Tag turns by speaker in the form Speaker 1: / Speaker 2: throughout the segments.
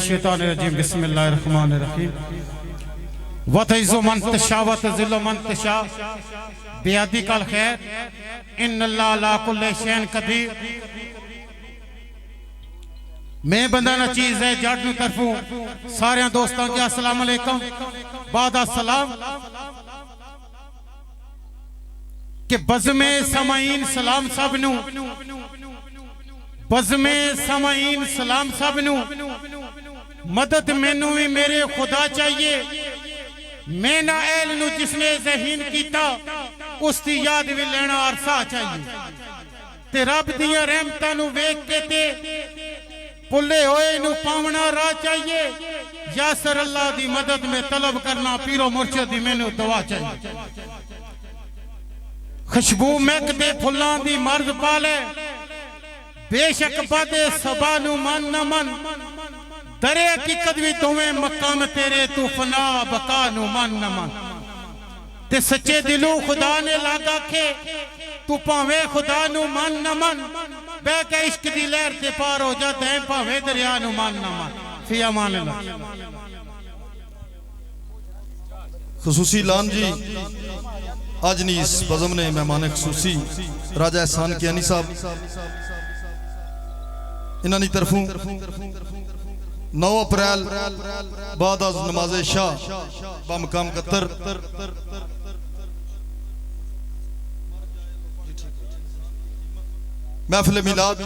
Speaker 1: शैतानिर्रजीम बिस्मिल्लाहिर्रहमानिर्रहीम वतइज़्ज़ु मन तशा वतज़िल्लु मन तशा बियदिकल खैर इन्नल्लाह अला कुल्लि शैइन क़दीर। मैं बंदा ना चीज है जट नु तरफों सारे दोस्तों के अस्सलाम वालेकुम बाद अस्सलाम के बज़्मे समाईन सलाम सब नु बज़्मे समाईन सलाम सब नु मदद मैनू भी मेरे खुदा चाहिए। मैं ना ऐल नु जिसने ज़हीन कीता उसकी याद भी लेना अरसा चाहिए ते रब दियां रहमतां नु वेख के ते पुले होए नु पावना राह चाहिए। यासर अल्लाह दी मदद में तलब करना पीरो मुर्शिद दी मैनू दुआ चाहिए। खुशबू महक दे फुल्लां दी मर्द पाले बेशक बादे सबा नु मन न मन दरे हकीकत भी तुम्हें मकाम तेरे तू फना बका नु मन न मन ते सच्चे दिलों खुदा ने लागा के तू भावे खुदा नु मन न मन बह के इश्क दी लहर ते पार हो जा तैं भावे दरिया नु मन न मन। फी अमान अल्लाह।
Speaker 2: खुसूसी लान जी आज नी इस बज़म ने मेहमान खुसूसी राजा एहसान कियानी साहब इन्हां तरफों 9 अप्रैल बाद अज नमाज शाह बमकाम कतर महफिल मिलाद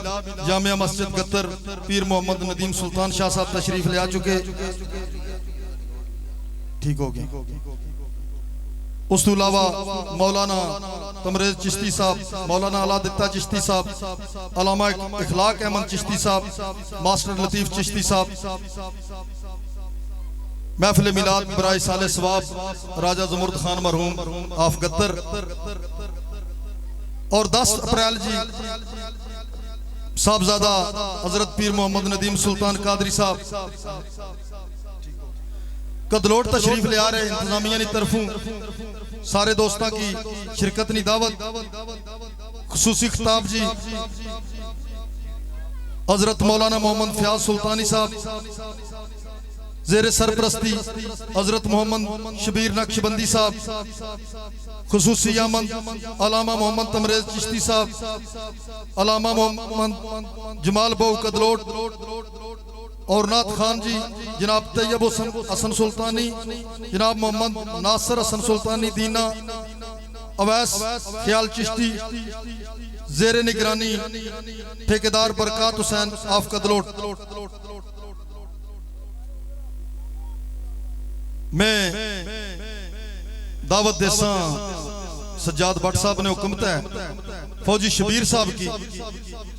Speaker 2: जामिया मस्जिद कतर पीर मोहम्मद नदीम सुल्तान शाह साहब तशरीफ ले आ चुके। ठीक हो गया। उस तो अलावा मौलाना तमरेज चिश्ती साहब, मौलाना अलादित्ता चिश्ती साहब, अलामा इखलाक अहमद चिश्ती साहब, मास्टर लतीफ चिश्ती साहब, महफिल मिलाद बराए साले सवाब राजा जमुर्द खान मरहूम आफ गत्तर। और 10 अप्रैल जी साहबजादा हजरत पीर मोहम्मद नदीम सुल्तान कादरी साहब कदलोट तशरीफ ले आ रहे। इंतजामिया की तरफों सारे दोस्तों की शिरकत नी दावत। खुसूसी खिताब जी हजरत मौलाना मोहम्मद फयाज सुल्तानी साहब जेरे सरपरस्ती हजरत मोहम्मद शबीर नक्शबंदी साहब, खुसूसी आमद अलामा मोहम्मद तमरेज चिश्ती साहब, अलामा मोहम्मद जमाल बहु कदलोट और नाथ खान जी, जनाब तैयब हसन सुल्तानी, जनाब मोहम्मद नासिर हसन सुल्तानी दीना, अवैस ख्याल चिश्ती जेरे निगरानी ठेकेदार बरकात हुसैन आफ कदलोट। मैं दावत देसा सज्जाद भट्ट साहब ने हुक्मत है फौजी शबीर साहब की